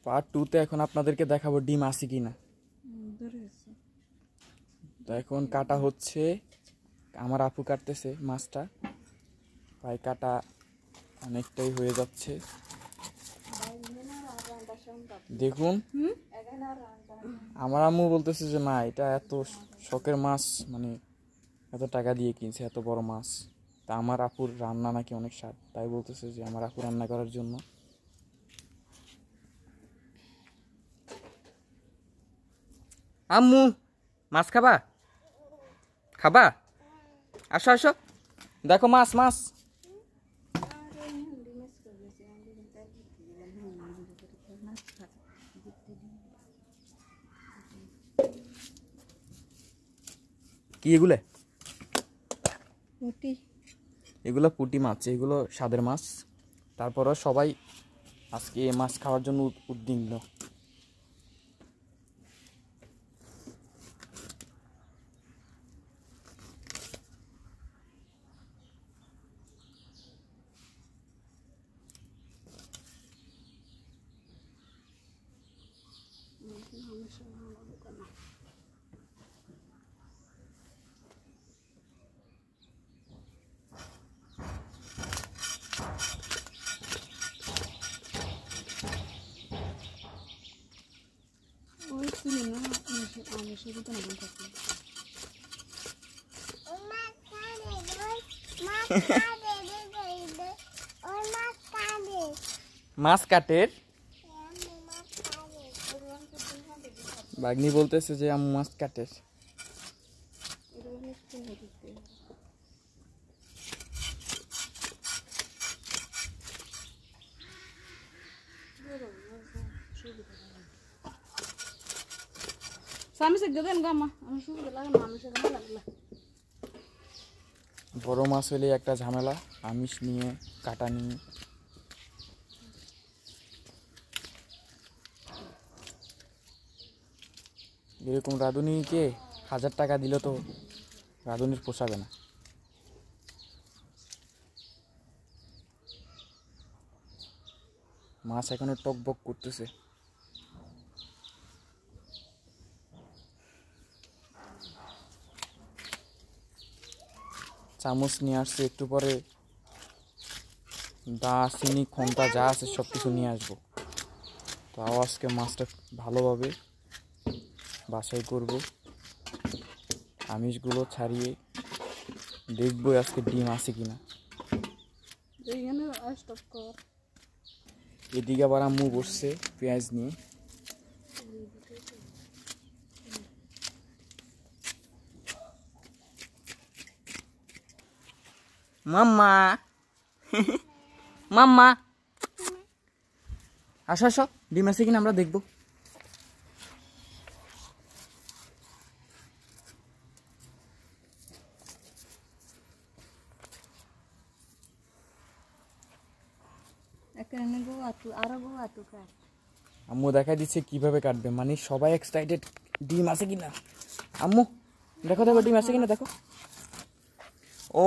Part 2 তে এখন আপনাদেরকে দেখাবো ডিম আছে কিনা। তো এখন কাটা হচ্ছে, আমার আপু কাটতেছে মাছটা, প্রায় কাটা অনেকটাই হয়ে যাচ্ছে। দেখুন আমার আম্মু বলতেছে যে না এটা এত শখের মাছ, মানে এত টাকা দিয়ে কিনছে এত বড় মাছ, তা আমার আপুর রান্না নাকি অনেক স্বাদ, তাই বলতেছে যে আমার আপু রান্না করার জন্য। আম্মু মাছ খাবা? খাবা? আসো আসো, দেখো মাছ মাছ। কি এগুলো? পুঁটি। এগুলো পুঁটি মাছ, এগুলো স্বাদের মাছ। তারপরও সবাই আজকে এই মাছ খাওয়ার জন্য উদ্বিগ্ন। মাছ কাটের বাগনি বলতেছে যে আম্মু মাছ কাটের। বড় মাছ হলে একটা ঝামেলা, আমিষ নিয়ে কাটা নিয়ে। এরকম রাঁধুনিকে 1000 টাকা দিলে তো রাঁধুনির পোষাবে না। মাছ এখনো টকবক করতেছে। চামচ নিয়ে আসছে, একটু পরে দা চিনি খন্তা যা আছে সব কিছু নিয়ে আসবো। তো আজকে মাছটা ভালোভাবে বাছাই করব, আমিষগুলো ছাড়িয়ে দেখবো আজকে ডিম আছে কিনা। এদিকে আবার আম্মু বসছে পেঁয়াজ নিয়ে। মাম্মা মাম্মা আসো আসো, ডিম আছে কিনা আমরা দেখবো। আম্মু দেখাই দিচ্ছে কিভাবে কাটবে, মানে সবাই এক্সাইটেড ডিম আছে কিনা। আম্মু দেখো দেখো ডিম আছে কিনা দেখো।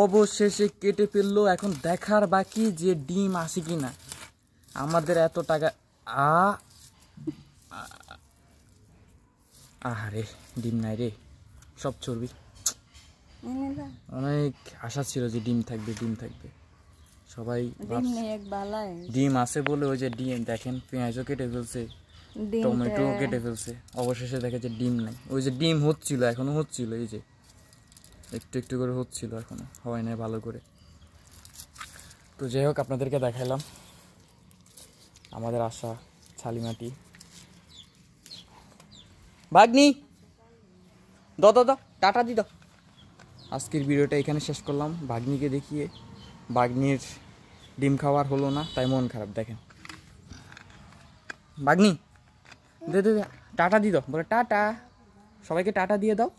অবশেষে কেটে ফেললো, এখন দেখার বাকি যে ডিম আছে কিনা। আমাদের এত টাকা আরে ডিম নাই রে, সব চর্বি। অনেক আশা ছিল যে ডিম থাকবে ডিম থাকবে, সবাই ডিম আছে বলে ওই যে ডিম দেখেন পেঁয়াজও কেটে ফেলছে, টমেটো কেটে ফেলছে, অবশেষে দেখে যে ডিম নাই। ওই যে ডিম হচ্ছিল, এখনো হচ্ছিল, এই যে একটু একটু করে হচ্ছিল, এখনো হয় নাই ভালো করে। তো যাই হোক আপনাদেরকে দেখাইলাম আমাদের আশা ছালিমাটি। বাগনি দাও দাও দাও, টাটা দি দাও। আজকের ভিডিওটা এখানে শেষ করলাম বাগনিকে দেখিয়ে। বাগনির ডিম খাওয়ার হলো না, তাই মন খারাপ। দেখেন বাগনি দে দে টাটা দি দাও, বলে টাটা, সবাইকে টাটা দিয়ে দাও।